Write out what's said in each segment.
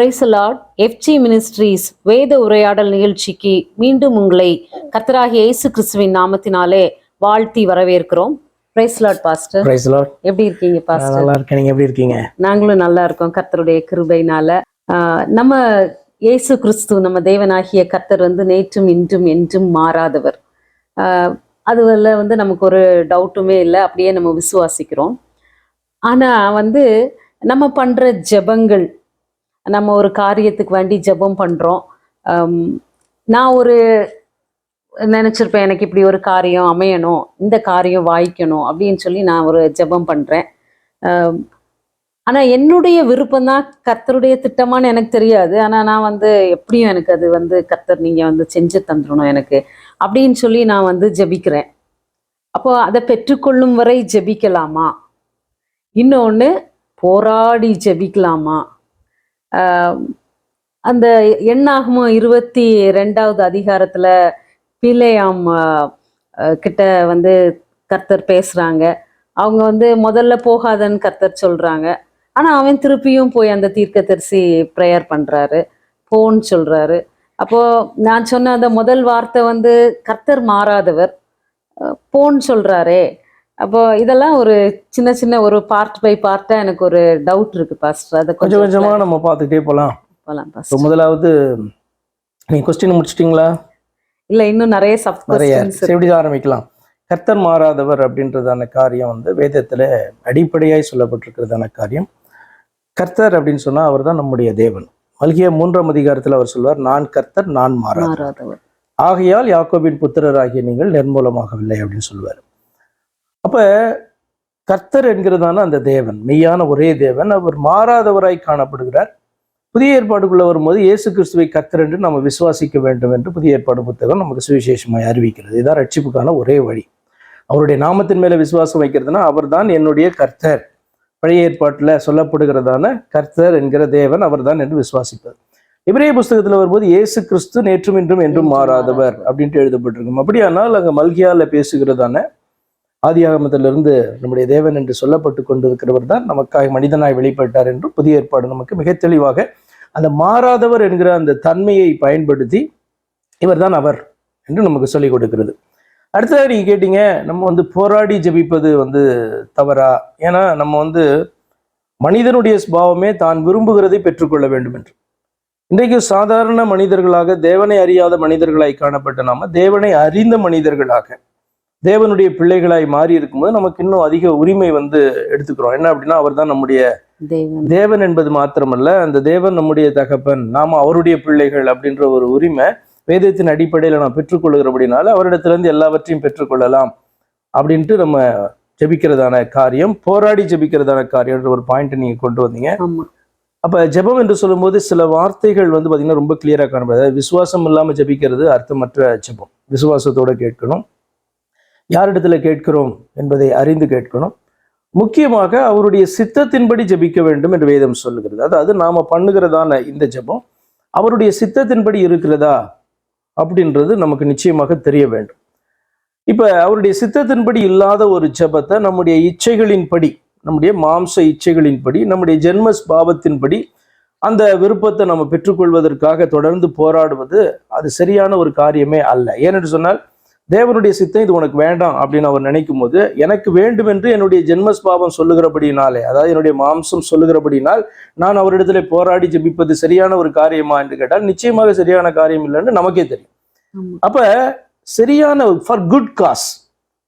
Praise the Lord. FG ministries வேத உரையாடல் நிகழ்ச்சிக்கு மீண்டும் உங்களை கர்த்தராகிய இயேசு கிறிஸ்துவின் நாமத்தினாலே வாழ்த்தி வரவேற்கிறோம். Praise the Lord pastor. Praise the Lord. எப்படி இருக்கீங்க பாஸ்டர்? நல்லா இருக்கேன். நீங்க எப்படி இருக்கீங்க? நாங்களும் நல்லா இருக்கோம் கர்த்தருடைய கிருபையினால. நம்ம இயேசு கிறிஸ்து, நம்ம தேவனாகிய கர்த்தர் நேற்றும் இன்றும் என்றும் மாறாதவர். அதுல நமக்கு ஒரு டவுட்டுமே இல்லை, அப்படியே நம்ம விசுவாசிக்கிறோம். ஆனா நம்ம பண்ற ஜெபங்கள், நம்ம ஒரு காரியத்துக்கு வேண்டி ஜெபம் பண்றோம். நான் ஒரு நினைச்சிருப்பேன், எனக்கு இப்படி ஒரு காரியம் அமையணும், இந்த காரியம் வாய்க்கணும் அப்படின்னு சொல்லி நான் ஒரு ஜெபம் பண்றேன். ஆனா என்னுடைய விருப்பம் தான் கர்த்தருடைய திட்டமான்னு எனக்கு தெரியாது. ஆனா நான் எப்படியும் எனக்கு அது கர்த்தர் நீங்க செஞ்சு தந்துடணும் எனக்கு அப்படின்னு சொல்லி நான் ஜெபிக்கிறேன். அப்போ அதை பெற்றுக்கொள்ளும் வரை ஜெபிக்கலாமா? இன்னொன்று, போராடி ஜெபிக்கலாமா? அந்த எண்ணாகமோ 22வது அதிகாரத்துல பிலேயாம் கிட்ட கர்த்தர் பேசுறாங்க. அவங்க முதல்ல போகாதன்னு கர்த்தர் சொல்றாங்க. ஆனா அவன் திருப்பியும் போய் அந்த தீர்க்கதரிசி ப்ரேயர் பண்றாரு, போன்னு சொல்றாரு. அப்போ நான் சொன்ன அந்த முதல் வார்த்தை கர்த்தர் மாறாதவர், போன்னு சொல்றாரே. அப்போ இதெல்லாம் ஒரு சின்ன சின்ன ஒரு பார்ட் பை பார்ட்டா எனக்கு ஒரு டவுட் இருக்கு பாஸ்டர். அதை கொஞ்சம் கொஞ்சமா நம்ம பார்த்துக்கிட்டே போலாம் பாஸ்டர். முதலாவது நீங்க கொஸ்டின் முடிச்சிட்டீங்களா? இல்ல, இன்னும் நிறைய எப்படி ஆரம்பிக்கலாம். கர்த்தர் மாறாதவர் அப்படின்றதான காரியம் வேதத்துல அடிப்படையாய் சொல்லப்பட்டிருக்கிறதான காரியம். கர்த்தர் அப்படின்னு சொன்னா அவர் தான் நம்முடைய தேவன். மல்கியா 3ஆம் அதிகாரத்துல அவர் சொல்வார், நான் கர்த்தர், நான் மாறாதவர், ஆகையால் யாக்கோபின் புத்திரராகிய நீங்கள் நிர்மூலமாகவில்லை அப்படின்னு சொல்லுவார். அப்ப கர்த்தர் என்கிறதான அந்த தேவன் மெய்யான ஒரே தேவன், அவர் மாறாதவராய் காணப்படுகிறார். புதிய ஏற்பாடுக்குள்ள வரும்போது இயேசு கிறிஸ்துவை கர்த்தர் என்று நம்ம விசுவாசிக்க வேண்டும் என்று புதிய ஏற்பாடு புத்தகம் நமக்கு சுவிசேஷமாய் அறிவிக்கிறது. இதுதான் ரட்சிப்புக்கான ஒரே வழி. அவருடைய நாமத்தின் மேல விசுவாசம் வைக்கிறதுனா அவர் தான் என்னுடைய கர்த்தர். பழைய ஏற்பாட்டுல சொல்லப்படுகிறதான கர்த்தர் என்கிற தேவன் அவர் தான் என்று விசுவாசிப்பது. எபிரேய புஸ்தகத்துல வரும்போது இயேசு கிறிஸ்து நேற்றும் இன்றும் என்றும் மாறாதவர் அப்படின்ட்டு எழுதப்பட்டிருக்கும். அப்படியானால் அங்க மல்கியால பேசுகிறதான ஆதியாகமத்திலிருந்து நம்முடைய தேவன் என்று சொல்லப்பட்டு கொண்டிருக்கிறவர் தான் நமக்காக மனிதனாய் வெளிப்பட்டார் என்று புதிய ஏற்பாடு நமக்கு மிக தெளிவாக அந்த மாறாதவர் என்கிற அந்த தன்மையை பயன்படுத்தி இவர் தான் அவர் என்று நமக்கு சொல்லிக் கொடுக்கிறது. அடுத்ததாக நீங்க கேட்டீங்க, நம்ம போராடி ஜெபிப்பது தவறா? ஏன்னா நம்ம மனிதனுடைய சுபாவமே தான் விரும்புகிறதை பெற்றுக்கொள்ள வேண்டும் என்று. இன்றைக்கு சாதாரண மனிதர்களாக, தேவனை அறியாத மனிதர்களாய் காணப்பட்ட நாம தேவனை அறிந்த மனிதர்களாக, தேவனுடைய பிள்ளைகளாய் மாறி இருக்கும்போது நமக்கு இன்னும் அதிக உரிமை எடுத்துக்கிறோம். என்ன அப்படின்னா, அவர் தான் நம்முடைய தேவன் என்பது மாத்திரமல்ல, அந்த தேவன் நம்முடைய தகப்பன், நாம அவருடைய பிள்ளைகள் அப்படின்ற ஒரு உரிமை வேதத்தின் அடிப்படையில நாம் பெற்றுக்கொள்கிறபடினால அவரிடத்திலிருந்து எல்லாவற்றையும் பெற்றுக்கொள்ளலாம் அப்படின்ட்டு நம்ம ஜெபிக்கிறதான காரியம், போராடி ஜெபிக்கிறதான காரியம்ன்ற ஒரு பாயிண்ட் நீங்க கொண்டு வந்தீங்க. அப்ப ஜெபம் என்று சொல்லும்போது சில வார்த்தைகள் பாத்தீங்கன்னா ரொம்ப கிளியரா காணப்படுது. விசுவாசம் இல்லாம ஜெபிக்கிறது அர்த்தமற்ற ஜெபம். விசுவாசத்தோட கேட்கணும், யாரிடத்துல கேட்கிறோம் என்பதை அறிந்து கேட்கணும். முக்கியமாக அவருடைய சித்தத்தின்படி ஜெபிக்க வேண்டும் என்று வேதம் சொல்லுகிறது. அதாவது நாம பண்ணுகிறதான இந்த ஜெபம் அவருடைய சித்தத்தின்படி இருக்கிறதா அப்படின்றது நமக்கு நிச்சயமாக தெரிய வேண்டும். இப்ப அவருடைய சித்தத்தின்படி இல்லாத ஒரு ஜெபத்தை நம்முடைய இச்சைகளின்படி, நம்முடைய மாம்ச இச்சைகளின்படி, நம்முடைய ஜென்ம பாவத்தின்படி அந்த விருப்பத்தை நம்ம பெற்றுக்கொள்வதற்காக தொடர்ந்து போராடுவது அது சரியான ஒரு காரியமே அல்ல. ஏனென்று சொன்னால், தேவனுடைய சித்தம் இது உனக்கு வேண்டாம் அப்படின்னு அவர் நினைக்கும் போது, எனக்கு வேண்டும் என்று என்னுடைய ஜென்மஸ்பாவம் சொல்லுகிறபடினாலே, அதாவது என்னுடைய மாம்சம் சொல்லுகிறபடினால் நான் அவரிடத்துல போராடி ஜெபிப்பது சரியான ஒரு காரியமா என்று கேட்டால் நிச்சயமாக சரியான காரியம் இல்லைன்னு நமக்கே தெரியும். அப்ப சரியான ஃபார் குட் காஸ்,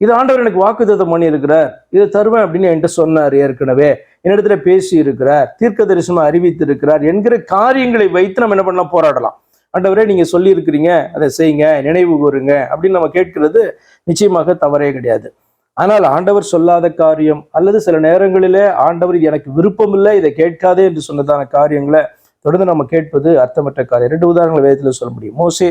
இது ஆண்டவர் எனக்கு வாக்குத்தத்தம் பண்ணி இருக்கிறார், இதை தருவேன் அப்படின்னு என்கிட்ட சொன்னார், ஏற்கனவே என்னிடத்துல பேசி இருக்கிறார், தீர்க்க தரிசனமா அறிவித்து இருக்கிறார் என்கிற காரியங்களை வைத்து நம்ம என்ன பண்ணலாம்? போராடலாம். ஆண்டவரே நீங்க சொல்லி இருக்கிறீங்க, அதை செய்யுங்க, நினைவு கூறுங்க அப்படின்னு நம்ம கேட்கிறது நிச்சயமாக தவறே கிடையாது. ஆனால் ஆண்டவர் சொல்லாத காரியம், அல்லது சில நேரங்களிலே ஆண்டவர் எனக்கு விருப்பம் இல்லை, இதை கேட்காதே என்று சொன்னதான காரியங்களை தொடர்ந்து நம்ம கேட்பது அர்த்தமற்ற காரியம். 2 உதாரணங்களை வேதத்துல சொல்ல முடியும். மோசே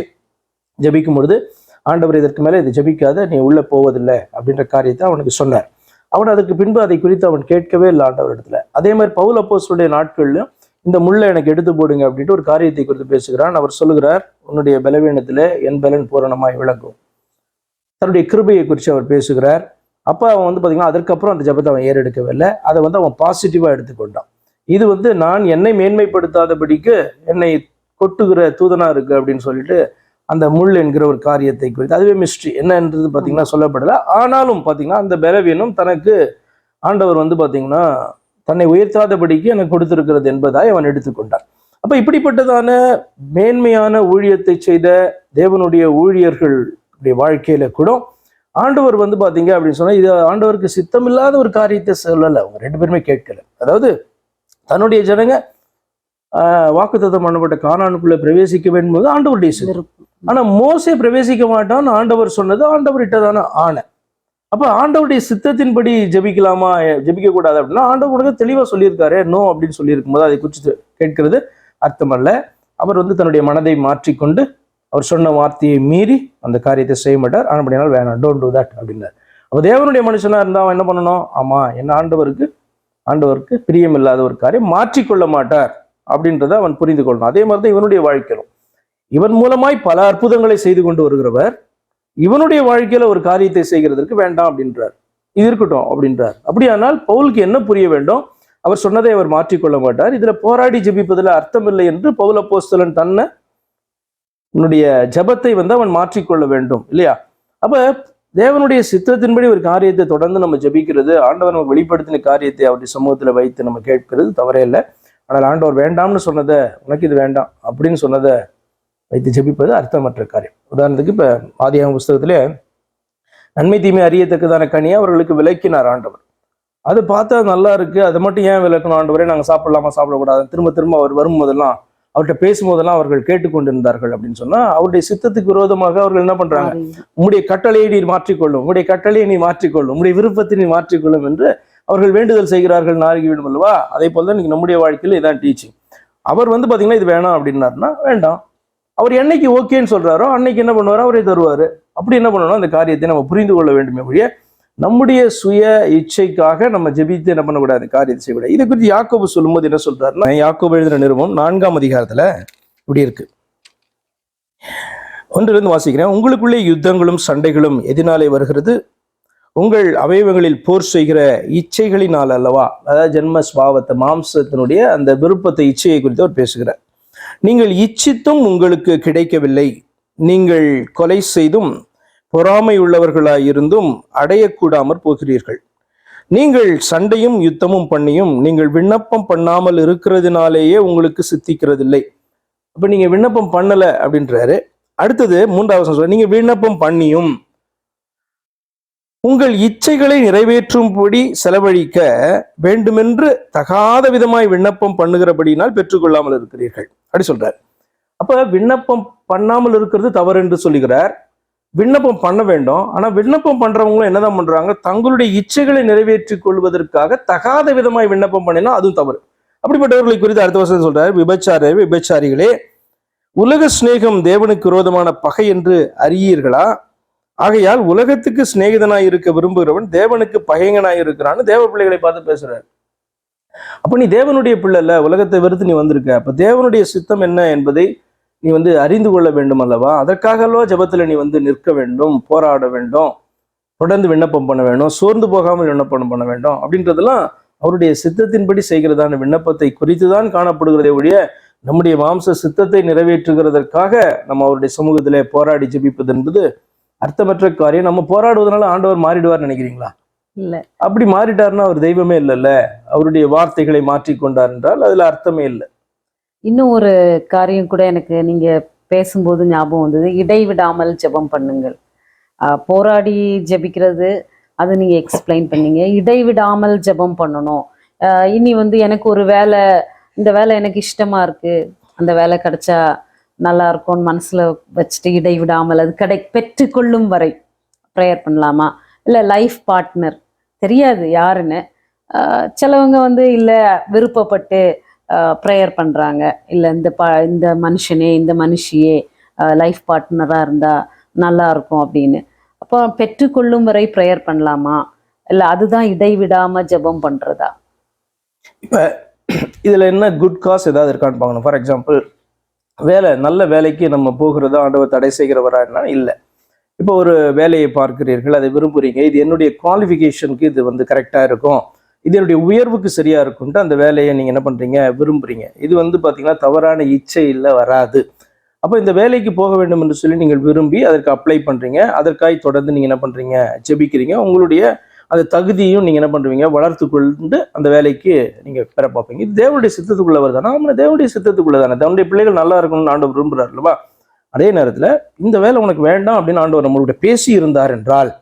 ஜெபிக்கும் பொழுது ஆண்டவர் இதற்கு மேல இதை ஜெபிக்காத, நீ உள்ள போவதில்லை அப்படின்ற காரியத்தை அவனுக்கு சொன்னார். அவன் அதற்கு பின்பு அதை குறித்து அவன் கேட்கவே இல்லை ஆண்டவர் இடத்துல. அதே மாதிரி பவுல் அப்போஸ்தலருடைய நாட்கள்லயும் இந்த முள்ளை எனக்கு எடுத்து போடுங்க அப்படின்ட்டு ஒரு காரியத்தை குறித்து பேசுகிறான். அவர் சொல்லுகிறார், உன்னுடைய பலவீனத்துல என் பலன் பூரணமாய் விளங்கும். தன்னுடைய கிருபையை குறித்து அவர் பேசுகிறார். அப்போ அவன் பாத்தீங்கன்னா அதற்கப்புறம் அந்த ஜபத்தை அவன் ஏறெடுக்கவே இல்லை. அதை அவன் பாசிட்டிவா எடுத்துக்கொண்டான். இது வந்து நான் என்னை மேன்மைப்படுத்தாதபடிக்கு என்னை கொட்டுகிற தூதனா இருக்கு அப்படின்னு சொல்லிட்டு அந்த முள் என்கிற ஒரு காரியத்தை குறித்து, அதுவே மிஸ்ட்ரி என்னன்றது பார்த்தீங்கன்னா சொல்லப்படலை. ஆனாலும் பார்த்தீங்கன்னா அந்த பலவீனம் தனக்கு ஆண்டவர் வந்து பார்த்தீங்கன்னா தன்னை உயர்த்தாதபடிக்கு எனக்கு கொடுத்திருக்கிறது என்பதாய் அவன் எடுத்துக்கொண்டான். அப்ப இப்படிப்பட்டதான மேன்மையான ஊழியத்தை செய்த தேவனுடைய ஊழியர்களுடைய வாழ்க்கையில கூட ஆண்டவர் வந்து பாத்தீங்க அப்படின்னு சொன்னா இது ஆண்டவருக்கு சித்தமில்லாத ஒரு காரியத்தை சொல்லலை. அவங்க 2 பேருமே கேட்கல. அதாவது தன்னுடைய ஜனங்க வாக்குத்தத்தம் பண்ணப்பட்ட கானானுக்குள்ள பிரவேசிக்க வேண்டும் போது ஆண்டவருடைய சித்தம். ஆனா மோசே பிரவேசிக்க மாட்டான்னு ஆண்டவர் சொன்னது ஆண்டவர் இட்டதான ஆணை. அப்ப ஆண்டவருடைய சித்தத்தின்படி ஜெபிக்கலாமா ஜெபிக்க கூடாது அப்படின்னா ஆண்டவர் உனக்கு தெளிவா சொல்லியிருக்காரு நோ அப்படின்னு சொல்லியிருக்கும் போது அதை குறித்து கேட்கிறது அர்த்தம் அல்ல. அவர் வந்து தன்னுடைய மனதை மாற்றிக்கொண்டு அவர் சொன்ன வார்த்தையை மீறி அந்த காரியத்தை செய்ய மாட்டார். அப்படினாலும் வேணாம், டோன்ட் டூ தட் அப்படின்னார். அப்ப தேவனுடைய மனுஷனா இருந்தா அவன் என்ன பண்ணணும்? ஆமா, என்ன ஆண்டவருக்கு பிரியம் இல்லாத ஒரு காரியம் மாற்றிக்கொள்ள மாட்டார் அப்படின்றத அவன் புரிந்து கொள்ளணும். அதே மாதிரிதான் இவனுடைய வாழ்க்கையிலும் இவன் மூலமாய் பல அற்புதங்களை செய்து கொண்டு வருகிறவர் இவனுடைய வாழ்க்கையில ஒரு காரியத்தை செய்கிறதற்கு வேண்டாம் அப்படின்றார். இது இருக்கட்டும் அப்படின்றார். அப்படியானால் பவுலுக்கு என்ன புரிய வேண்டும்? அவர் சொன்னதை அவர் மாற்றிக்கொள்ள மாட்டார். இதுல போராடி ஜெபிப்பதில் அர்த்தம் இல்லை என்று பவுல் அப்போஸ்தலன் தன்னுடைய ஜபத்தை வந்து அவன் மாற்றிக்கொள்ள வேண்டும் இல்லையா? அப்ப தேவனுடைய சித்தத்தின்படி ஒரு காரியத்தை தொடர்ந்து நம்ம ஜபிக்கிறது, ஆண்டவர் நம்ம வெளிப்படுத்தின காரியத்தை அவருடைய சமூகத்துல வைத்து நம்ம கேட்கிறது தவறே இல்லை. ஆனால் ஆண்டவர் வேண்டாம்னு சொன்னதை, உனக்கு இது வேண்டாம் அப்படின்னு சொன்னதை வைத்து ஜெபிப்பது அர்த்தமற்ற காரியம். உதாரணத்துக்கு இப்ப ஆதியாகம புஸ்தகத்திலே நன்மை தீமை அறியத்தக்கதான கனியை அவர்களுக்கு விளக்கினார் ஆண்டவர். அது பார்த்தா நல்லா இருக்கு, அதை மட்டும் ஏன் விளக்கணும் ஆண்டவரே, நாங்கள் சாப்பிடலாமா சாப்பிடக்கூடாது திரும்ப திரும்ப அவர் வரும்போதெல்லாம் அவர்கிட்ட பேசும்போதெல்லாம் அவர்கள் கேட்டுக்கொண்டிருந்தார்கள் அப்படின்னு சொன்னா அவருடைய சித்தத்துக்கு விரோதமாக அவர்கள் என்ன பண்றாங்க? உங்களுடைய கட்டளையை நீர் மாற்றிக்கொள்ளும், உங்களுடைய கட்டளையை நீ மாற்றிக்கொள்ளும், உங்களுடைய விருப்பத்தை நீ மாற்றிக்கொள்ளும் என்று அவர்கள் வேண்டுதல் செய்கிறார்கள், நாரிகி விடும் அல்லவா? அதே போலதான் இன்னைக்கு நம்முடைய வாழ்க்கையில இதான் டீச்சிங். அவர் வந்து பாத்தீங்கன்னா இது வேணாம் அப்படின்னாருன்னா வேண்டாம். அவர் என்னைக்கு ஓகேன்னு சொல்றாரோ அன்னைக்கு என்ன பண்ணுவாரோ அவரே தருவாரு. அப்படி என்ன பண்ணணும்? அந்த காரியத்தை நம்ம புரிந்து கொள்ள வேண்டுமே ஒழிய நம்முடைய சுய இச்சைக்காக நம்ம ஜெபித்து என்ன பண்ணக்கூடாது, காரியத்தை செய்யக்கூடாது. இதை குறித்து யாக்கோபு சொல்லும்போது என்ன சொல்றாருன்னா, யாக்கோபு எழுதின நிருபம் 4ஆம் அதிகாரத்துல இப்படி இருக்கு. 1 வாசிக்கிறேன். உங்களுக்குள்ளே யுத்தங்களும் சண்டைகளும் எதனாலே வருகிறது? உங்கள் அவயவங்களில் போர் செய்கிற இச்சைகளினால் அல்லவா? அதாவது ஜென்ம ஸ்பாவத்தை, மாம்சத்தினுடைய அந்த விருப்பத்தை, இச்சையை குறித்து அவர் பேசுகிறார். நீங்கள் இச்சித்தும் உங்களுக்கு கிடைக்கவில்லை, நீங்கள் கொலை செய்தும் பொறாமை உள்ளவர்களாயிருந்தும் அடையக்கூடாமற் போகிறீர்கள். நீங்கள் சண்டையும் யுத்தமும் பண்ணியும் நீங்கள் விண்ணப்பம் பண்ணாமல் இருக்கிறதுனாலேயே உங்களுக்கு சித்திக்கிறதில்லை. அப்ப நீங்க விண்ணப்பம் பண்ணல அப்படின்றாரு. அடுத்தது 3வது சொல்ற, நீங்க விண்ணப்பம் பண்ணியும் உங்கள் இச்சைகளை நிறைவேற்றும்படி செலவழிக்க வேண்டுமென்று தகாத விதமாய் விண்ணப்பம் பண்ணுகிறபடினால் பெற்றுக்கொள்ளாமல் இருக்கிறீர்கள் அப்படி சொல்றார். அப்ப விண்ணப்பம் பண்ணாமல் இருக்கிறது தவறு என்று சொல்லுகிறார். விண்ணப்பம் பண்ண வேண்டும். ஆனா விண்ணப்பம் பண்றவங்களும் என்னதான் பண்றாங்க? தங்களுடைய இச்சைகளை நிறைவேற்றிக் கொள்வதற்காக தகாத விதமாய் விண்ணப்பம் பண்ணினா அதுவும் தவறு. அப்படிப்பட்டவர்களை குறித்து அடுத்த வருஷம் சொல்றாரு, விபச்சாரிகளே, உலக சிநேகம் தேவனுக்கு விரோதமான பகை என்று அறியீர்களா? ஆகையால் உலகத்துக்கு சிநேகிதனாய் இருக்க விரும்புகிறவன் தேவனுக்கு பகைங்கனாய் இருக்கிறான்னு தேவ பிள்ளைகளை பார்த்து பேசுறாரு. அப்ப நீ தேவனுடைய பிள்ளை இல்ல, உலகத்தை வெறுத்து நீ வந்திருக்க. அப்ப தேவனுடைய சித்தம் என்ன என்பதை நீ அறிந்து கொள்ள வேண்டும் அல்லவா? அதற்காகவோ ஜெபத்துல நீ நிற்க வேண்டும், போராட வேண்டும், தொடர்ந்து விண்ணப்பம் பண்ண வேண்டும், சோர்ந்து போகாமல் விண்ணப்பம் பண்ண வேண்டும். அப்படின்றதெல்லாம் அவருடைய சித்தத்தின்படி செய்கிறதான விண்ணப்பத்தை குறித்துதான் காணப்படுகிறதே ஒழிய நம்முடைய மாம்ச சித்தத்தை நிறைவேற்றுகிறதற்காக நம்ம அவருடைய சமூகத்திலே போராடி ஜெபிப்பது என்பது அர்த்தமற்ற காரியம். நம்ம போராடுவதனால ஆண்டவர் மாறிடுவார் நினைக்கிறீங்களா? இல்ல. அப்படி மாறிட்டாருன்னா அவர் தெய்வமே இல்லைல்ல. அவருடைய வார்த்தைகளை மாற்றிக்கொண்டார் என்றால் அதுல அர்த்தமே இல்லை. இன்னும் ஒரு காரியம் கூட எனக்கு நீங்க பேசும்போது ஞாபகம் வந்தது. இடைவிடாமல் ஜெபம் பண்ணுங்கள். போராடி ஜெபிக்கிறது அது நீங்க எக்ஸ்பிளைன் பண்ணீங்க. இடைவிடாமல் ஜெபம் பண்ணணும். இனி எனக்கு ஒரு வேலை, இந்த வேலை எனக்கு இஷ்டமா இருக்கு, அந்த வேலை கிடைச்சா நல்லா இருக்கும்னு மனசுல வச்சுட்டு இடைவிடாமல் அது பெற்றுக்கொள்ளும் வரை ப்ரேயர் பண்ணலாமா? இல்லை லைஃப் பார்ட்னர் தெரியாது யாருன்னு சிலவங்க இல்லை விருப்பப்பட்டு ப்ரேயர் பண்ணுறாங்க. இல்லை இந்த மனுஷனே இந்த மனுஷியே லைஃப் பார்ட்னராக இருந்தால் நல்லா இருக்கும் அப்படின்னு. அப்போ பெற்றுக்கொள்ளும் வரை ப்ரேயர் பண்ணலாமா? இல்லை அதுதான் இடைவிடாமல் ஜெபம் பண்ணுறதா? இப்போ இதில் என்ன குட் காஸ் ஏதாவது இருக்கான்னு பார்க்கணும். ஃபார் எக்ஸாம்பிள், நல்ல வேலைக்கு நம்ம போகிறதா ஆண்டவர் தடை செய்கிறவரான்னா இல்லை. இப்போ ஒரு வேலையை பார்க்கிறீர்கள், அதை விரும்புகிறீங்க, இது என்னுடைய குவாலிஃபிகேஷனுக்கு இது கரெக்டாக இருக்கும், இது என்னுடைய உயர்வுக்கு சரியா இருக்கும்ட்டு அந்த வேலையை நீங்க என்ன பண்றீங்க, விரும்புறீங்க. இது வந்து பாத்தீங்கன்னா தவறான இச்சையில வராது. அப்போ இந்த வேலைக்கு போக வேண்டும் என்று சொல்லி நீங்கள் விரும்பி அதற்கு அப்ளை பண்றீங்க. அதற்காக தொடர்ந்து நீங்க என்ன பண்றீங்க, ஜெபிக்கிறீங்க. உங்களுடைய அந்த தகுதியும் நீங்க என்ன பண்றீங்க, வளர்த்து கொண்டு அந்த வேலைக்கு நீங்க பெற பார்ப்பீங்க. இது தேவனுடைய சித்தத்துக்குள்ள வருதானா? ஆமா, தேவனுடைய சித்தத்துக்குள்ள தானே. தன்னுடைய பிள்ளைகள் நல்லா இருக்கணும்னு ஆண்டவர் விரும்புறாரு அல்லவா? அதே நேரத்துல இந்த வேலை உனக்கு வேண்டாம் அப்படின்னு ஆண்டவர் நம்மளுடைய பேசி இருந்தார் என்றால்,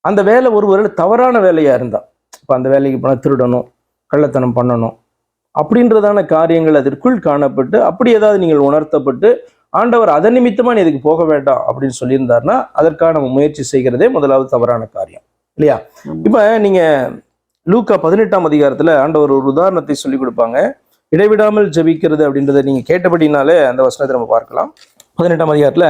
அந்த வேலை ஒருவேளை தவறான வேலையா இருந்தா, இப்ப அந்த வேலைக்கு போனா திருடணும், கள்ளத்தனம் பண்ணணும் அப்படின்றதான காரியங்கள் அதற்குள் காணப்பட்டு, அப்படி ஏதாவது நீங்கள் உணர்த்தப்பட்டு ஆண்டவர் அதன் நிமித்தமா நீ இதுக்கு போக வேண்டாம் அப்படின்னு சொல்லியிருந்தாருன்னா, அதற்காக நம்ம முயற்சி செய்கிறதே முதலாவது தவறான காரியம் இல்லையா? இப்ப நீங்க லூக்கா 18ஆம் அதிகாரத்துல ஆண்டவர் ஒரு உதாரணத்தை சொல்லி கொடுப்பாங்க. இடைவிடாமல் ஜெபிக்கிறது அப்படின்றத நீங்க கேட்டபடினாலே அந்த வசனத்தை நம்ம பார்க்கலாம். 18ஆம் அதிகாரத்துல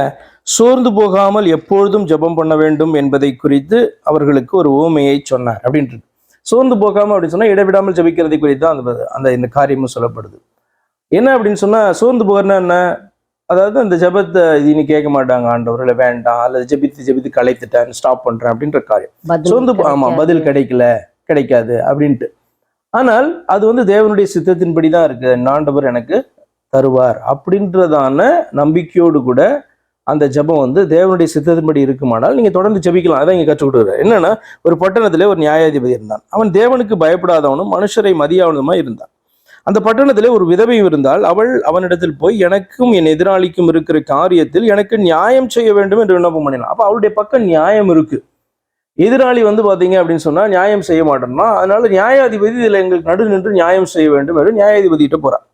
சோர்ந்து போகாமல் எப்பொழுதும் ஜெபம் பண்ண வேண்டும் என்பதை குறித்து அவர்களுக்கு ஒரு உவமையை சொன்னார் அப்படின்ட்டு. சோர்ந்து போகாம அப்படின்னு சொன்னா இடைவிடாமல் ஜெபிக்கிறதை குறித்து தான் அந்த இந்த காரியமும் சொல்லப்படுது. என்ன அப்படின்னு சொன்னா சோர்ந்து போகிறன்னா என்ன, அதாவது அந்த ஜெபத்தை இனி கேட்க மாட்டாங்க ஆண்டவர், இல்லை வேண்டாம், அல்லது ஜெபித்து களைத்துட்டேன், ஸ்டாப் பண்றேன் அப்படின்ற காரியம். சோர்ந்து ஆமா, பதில் கிடைக்காது அப்படின்ட்டு. ஆனால் அது வந்து தேவனுடைய சித்தத்தின்படி தான் இருக்கு, ஆண்டவர் எனக்கு தருவார் அப்படின்றதான நம்பிக்கையோடு கூட அந்த ஜெபம் வந்து தேவனுடைய சித்தத்தின்படி இருக்குமானால் நீங்க தொடர்ந்து ஜெபிக்கலாம். அதான் இங்க கற்றுக் கொடுக்குறாரு. என்னன்னா, ஒரு பட்டணத்திலே ஒரு நியாயாதிபதி இருந்தான். அவன் தேவனுக்கு பயப்படாதவனும் மனுஷரை மதியாதவனுமா இருந்தான். அந்த பட்டணத்திலே ஒரு விதவையும் இருந்தால், அவள் அவனிடத்தில் போய் எனக்கும் என் எதிராளிக்கும் இருக்கிற காரியத்தில் எனக்கு நியாயம் செய்ய வேண்டும் என்று விண்ணப்பம் பண்ணினான். அப்ப அவளுடைய பக்கம் நியாயம் இருக்கு. எதிராளி வந்து பாத்தீங்க அப்படின்னு சொன்னா நியாயம் செய்ய மாட்டோம்னா, அதனால நியாயாதிபதி இதுல எங்களுக்கு நடு நின்று நியாயம் செய்ய வேண்டும் என்று நியாயாதிபதி கிட்ட போறான்.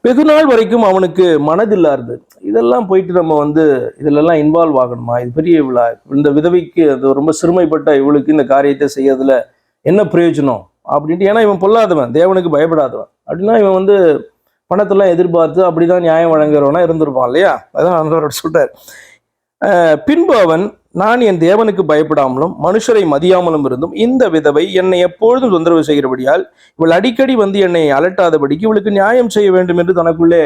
வெகு நாள் வரைக்கும் அவனுக்கு மனதில்லா இருந்தது. இதெல்லாம் போயிட்டு நம்ம வந்து இதுலெல்லாம் இன்வால்வ் ஆகணுமா, இது பெரிய விழா, இந்த விதவைக்கு அது ரொம்ப சிறுமைப்பட்ட இவளுக்கு இந்த காரியத்தை செய்யறதுல என்ன பிரயோஜனம் அப்படின்ட்டு. ஏன்னா இவன் பொல்லாதவன், தேவனுக்கு பயப்படாதவன் அப்படின்னா இவன் வந்து பணத்தெல்லாம் எதிர்பார்த்து அப்படிதான் நியாயம் வழங்குறவனா இருந்திருப்பான் இல்லையா? அதான் ஆண்டவர் சொல்றார். பின்பு அவன், நான் என் தேவனுக்கு பயப்படாமலும் மனுஷரை மதியாமலும் இருந்தும் இந்த விதவை என்னை எப்பொழுதும் தொந்தரவு செய்கிறபடியால் இவள் அடிக்கடி வந்து என்னை அலட்டாதபடிக்கு இவளுக்கு நியாயம் செய்ய வேண்டும் என்று தனக்குள்ளே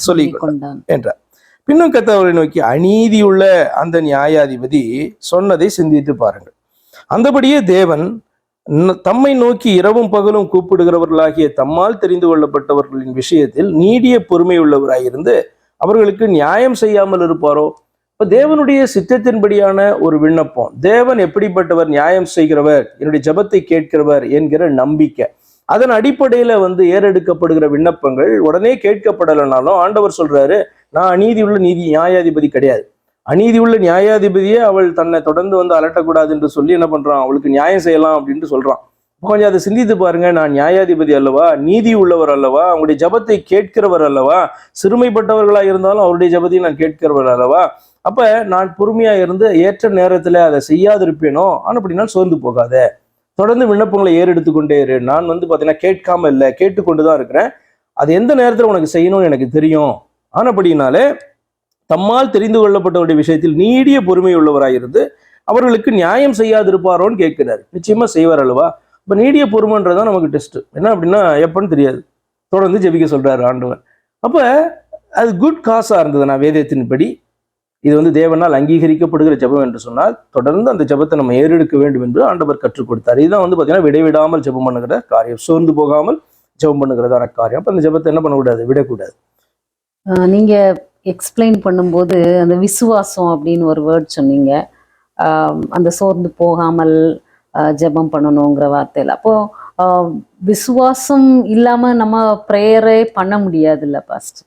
சொல்லிக் கொண்டான் என்றார். பின்னும் கர்த்தர் அவரை நோக்கி, அநீதியுள்ள அந்த நியாயாதிபதி சொன்னதை சிந்தித்து பாருங்கள். அந்தபடியே தேவன் தம்மை நோக்கி இரவும் பகலும் கூப்பிடுகிறவர்களாகிய தம்மால் தெரிந்து கொள்ளப்பட்டவர்களின் விஷயத்தில் நீடிய பொறுமை உள்ளவராயிருந்து அவர்களுக்கு நியாயம் செய்யாமல் இருப்பாரோ? இப்ப தேவனுடைய சித்தத்தின்படியான ஒரு விண்ணப்பம், தேவன் எப்படிப்பட்டவர், நியாயம் செய்கிறவர், என்னுடைய ஜெபத்தை கேட்கிறவர் என்கிற நம்பிக்கை, அதன் அடிப்படையில வந்து ஏறெடுக்கப்படுகிற விண்ணப்பங்கள் உடனே கேட்கப்படலைனாலும் ஆண்டவர் சொல்றாரு, நான் அநீதியுள்ள நியாயாதிபதி கிடையாது. அநீதியுள்ள நியாயாதிபதியே அவள் தன்னை தொடர்ந்து வந்து அலட்டக்கூடாது என்று சொல்லி என்ன பண்றான், அவளுக்கு நியாயம் செய்யலாம் அப்படின்ட்டு சொல்றான். கொஞ்சம் அதை சிந்தித்து பாருங்க. நான் நியாயாதிபதி அல்லவா, நீதி உள்ளவர் அல்லவா, அவங்களுடைய ஜெபத்தை கேட்கிறவர் அல்லவா, சிறுமைப்பட்டவர்களாக இருந்தாலும் அவருடைய ஜெபத்தையும் நான் கேட்கிறவர் அல்லவா. அப்ப நான் பொறுமையா இருந்து ஏற்ற நேரத்துல அதை செய்யாதிருப்பேனோ. ஆனால் அப்படின்னா சோர்ந்து போகாத, தொடர்ந்து விண்ணப்பங்களை ஏறெடுத்துக்கொண்டே இரு. நான் வந்து பாத்தீங்கன்னா கேட்காம இல்லை, கேட்டுக்கொண்டுதான் இருக்கிறேன். அது எந்த நேரத்துல உனக்கு செய்யணும்னு எனக்கு தெரியும். ஆனபடினாலே தம்மால் தெரிந்து கொள்ளப்பட்டவருடைய விஷயத்தில் நீடிய பொறுமை உள்ளவராயிருந்து அவர்களுக்கு நியாயம் செய்யாதிருப்பாரோன்னு கேட்கிறாரு. நிச்சயமா செய்வார் அல்லவா? இப்ப நீடிய பொறுமைன்றதான் நமக்கு டெஸ்ட். என்ன அப்படின்னா எப்பன்னு தெரியாது, தொடர்ந்து ஜெபிக்க சொல்றாரு ஆண்டவர். அப்ப அது குட் காசா இருந்தது. நான் வேதத்தின்படி இது வந்து தேவனால் அங்கீகரிக்கப்படுகிற ஜெபம் என்று சொன்னால் தொடர்ந்து அந்த ஜெபத்தை நம்ம ஏறெடுக்க வேண்டும் என்று ஆண்டவர் கற்றுக் கொடுத்தார். இதுதான் வந்து பாத்தீங்கன்னா விடைவிடாமல் ஜெபம் பண்ணுகிற காரியம், சோர்ந்து போகாமல் ஜெபம் பண்ணுகிறதான காரியம். அப்ப அந்த ஜெபத்தை என்ன பண்ணக்கூடாது, விடக்கூடாது. நீங்க எக்ஸ்பிளைன் பண்ணும்போது அந்த விசுவாசம் அப்படின்னு ஒரு வேர்ட் சொன்னீங்க. அந்த சோர்ந்து போகாமல் ஜெபம் பண்ணணுங்கிற வார்த்தையில். அப்போ விசுவாசம் இல்லாம நம்ம ப்ரேயரே பண்ண முடியாது இல்ல பாஸ்ட்?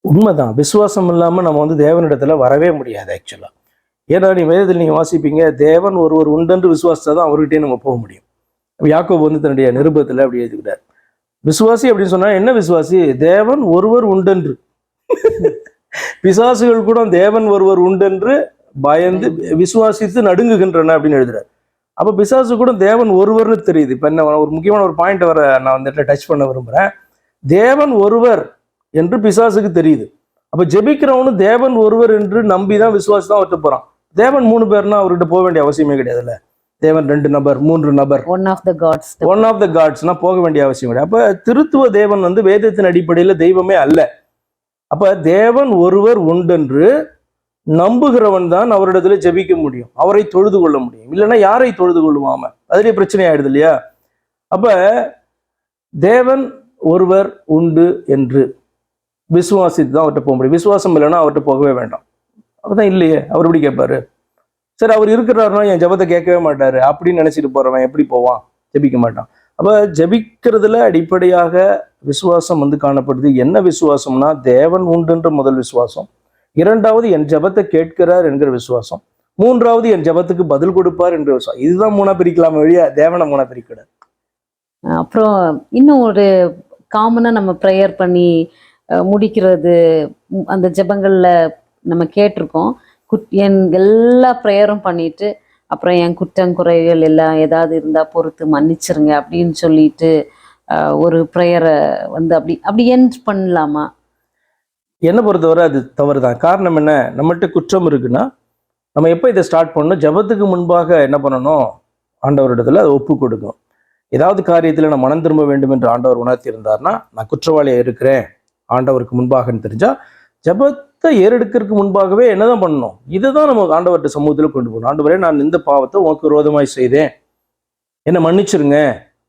உண்மைதான். விசுவாசம் இல்லாம நம்ம வந்து தேவனிடத்துல வரவே முடியாது ஆக்சுவலா. ஏன்னா நீ வேதத்தில் நீங்க வாசிப்பீங்க, தேவன் ஒருவர் உண்டென்று விசுவாசத்தான் அவர்கிட்டயே நம்ம போக முடியும். யாக்கோபு வந்து தன்னுடைய நிருபத்துல அப்படி எழுதிக்கிறார். விசுவாசி அப்படின்னு சொன்னா என்ன விசுவாசி? தேவன் ஒருவர் உண்டென்று. பிசாசுகள் கூட தேவன் ஒருவர் உண்டென்று பயந்து விசுவாசித்து நடுங்குகின்றன அப்படின்னு எழுதுறாரு. அப்ப பிசாசு கூட தேவன் ஒருவர்னு தெரியுது. இப்ப என்ன ஒரு முக்கியமான ஒரு பாயிண்ட் வர நான் வந்து டச் பண்ண விரும்புறேன். தேவன் ஒருவர் என்று பிசாசுக்கு தெரியுது. அப்ப ஜெபிக்கிறவனு தேவன் ஒருவர் என்று நம்பிதான் விசுவாசி தான் ஒட்டு போறான். தேவன் 3 பேர்னா அவர்கிட்ட போக வேண்டிய அவசியமே கிடையாதுல்ல. தேவன் 2 நபர் 3 நபர், ஒன் ஆஃப் த காட்ஸ்னா போக வேண்டிய அவசியம் கிடையாது. அப்ப திருத்துவ தேவன் வந்து வேதத்தின் அடிப்படையில தெய்வமே அல்ல. அப்ப தேவன் ஒருவர் உண்டென்று நம்புகிறவன் தான் அவரிடத்துல ஜெபிக்க முடியும், அவரை தொழுது கொள்ள முடியும். இல்லைன்னா யாரை தொழுது கொள்ளுவாம? அதுலயே பிரச்சனை ஆயிடுது இல்லையா? அப்ப தேவன் ஒருவர் உண்டு என்று விசுவாசித்து தான் அவர்கிட்ட போக முடியும். விசுவாசம் இல்லைன்னா அவர்கிட்ட போகவே வேண்டாம். அப்பதான் இல்லையே, அவர் எப்படி கேட்பாரு? சரி, அவர் இருக்கிறாருன்னா என் ஜெபத்தை கேட்கவே மாட்டாரு அப்படின்னு நினைச்சிட்டு போறவன் எப்படி போவான்? ஜெபிக்க மாட்டான். அப்ப ஜெபிக்கிறதுல அடிப்படையாக விசுவாசம் காணப்படுது. என்ன விசுவாசம்னா, தேவன் உண்டுன்ற முதல் விசுவாசம், இரண்டாவது என் ஜெபத்தை கேட்கிறார் என்கிற விசுவாசம், மூன்றாவது என் ஜெபத்துக்கு பதில் கொடுப்பார் என்ற விசுவாசம். இதுதான் மூணா பிரிக்கலாம் வழியா, தேவனை மூணா பிரிக்கூடாது. அப்புறம் இன்னும் ஒரு காமனா நம்ம ப்ரேயர் பண்ணி முடிக்கிறது, அந்த ஜெபங்கள்ல நம்ம கேட்டிருக்கோம், என் எல்லா ப்ரேயரும் பண்ணிட்டு அப்புறம் என் குற்றங்குறைகள் எல்லாம் ஏதாவது இருந்தா பொறுத்து மன்னிச்சிருங்க அப்படின்னு சொல்லிட்டு ஒரு ப்ரேயரை அப்படி அப்படி எண்ட் பண்ணலாமா? என்னை பொறுத்தவரை அது தவறு தான். காரணம் என்ன? நம்மகிட்ட குற்றம் இருக்குன்னா நம்ம எப்போ இதை ஸ்டார்ட் பண்ணணும்? ஜெபத்துக்கு முன்பாக என்ன பண்ணணும்? ஆண்டவரிடத்துல அதை ஒப்பு கொடுக்கணும். ஏதாவது காரியத்தில் நான் மனம் திரும்ப வேண்டும் என்று ஆண்டவர் உணர்த்தி இருந்தார்னா, நான் குற்றவாளியாக இருக்கிறேன் ஆண்டவருக்கு முன்பாகன்னு தெரிஞ்சா, ஜெபத்தை ஏறெடுக்கிறதுக்கு முன்பாகவே என்னதான் பண்ணணும்? இதை தான் நம்ம ஆண்டவர்கிட்ட சமூகத்தில் கொண்டு போகணும். ஆண்டவரே, நான் இந்த பாவத்தை உனக்கு விரோதமாய் செய்தேன், என்னை மன்னிச்சிருங்க.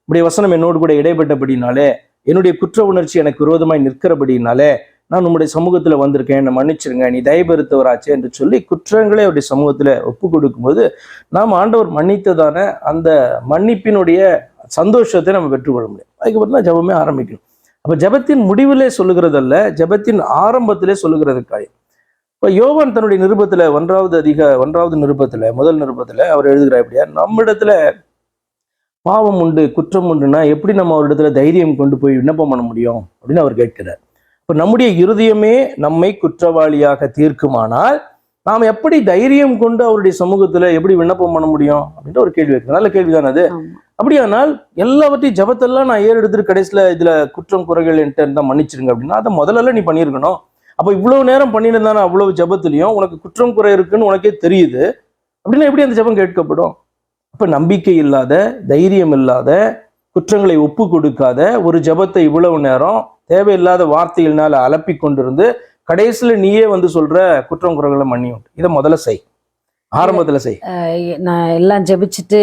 இப்படி வசனம் என்னோடு கூட இடைப்பட்டபடினாலே, என்னுடைய குற்ற உணர்ச்சி எனக்கு விரோதமாய் நிற்கிறபடினாலே நான் உங்களுடைய சமூகத்துல வந்திருக்கேன், என்னை மன்னிச்சிருங்க, நீ தயபெருத்தவராச்சே என்று சொல்லி குற்றங்களை அவருடைய சமூகத்துல ஒப்பு கொடுக்கும்போது நாம் ஆண்டவர் மன்னித்ததான அந்த மன்னிப்பினுடைய சந்தோஷத்தை நம்ம பெற்றுக்கொள்ள முடியும். அதுக்கப்புறம் தான் ஜெபமே ஆரம்பிக்கணும். அப்ப ஜெபத்தின் முடிவிலே சொல்லுகிறதல்ல, ஜெபத்தின் ஆரம்பத்திலே சொல்லுகிறது காரியம். இப்ப யோவான் தன்னுடைய நிருபத்துல முதல் நிருபத்துல அவர் எழுதுகிறார் எப்படியா, நம்மிடத்துல பாவம் உண்டு, குற்றம் உண்டுன்னா எப்படி நம்ம அவரிடத்துல தைரியம் கொண்டு போய் விண்ணப்பம் பண்ண முடியும் அப்படின்னு அவர் கேட்கிறார். இப்ப நம்முடைய இருதயமே நம்மை குற்றவாளியாக தீர்க்குமானால் நாம் எப்படி தைரியம் கொண்டு அவருடைய சமூகத்துல எப்படி விண்ணப்பம் பண்ண முடியும் அப்படின்ற ஒரு கேள்வி இருக்கு. நல்ல கேள்விதான் அது. அப்படியானால் எல்லாவற்றையும் ஜெபத்தெல்லாம் நான் எடுத்துட்டு கடைசியில இதுல குற்றம் குறைகள் என்கிட்ட இருந்தா மன்னிச்சிருங்க அப்படின்னா அதை முதல்ல நீ பண்ணியிருக்கணும். அப்ப இவ்வளவு நேரம் பண்ணியிருந்தானே அவ்வளவு ஜெபத்திலையும் உனக்கு குற்றம் குறை இருக்குன்னு உனக்கே தெரியுது அப்படின்னா எப்படி அந்த ஜெபம் கேட்கப்படும்? அப்ப நம்பிக்கை இல்லாத, தைரியம் இல்லாத, குற்றங்களை ஒப்பு கொடுக்காத ஒரு ஜெபத்தை இவ்வளவு நேரம் தேவையில்லாத வார்த்தைகள்னால அலப்பி கொண்டிருந்து கடைசியில நீயே சொல்ற குற்றம் குறைகளை மன்னி உண்டு. இதை முதல்ல செய், ஆரம்பத்துல செய். நான் எல்லாம் ஜெபிச்சுட்டு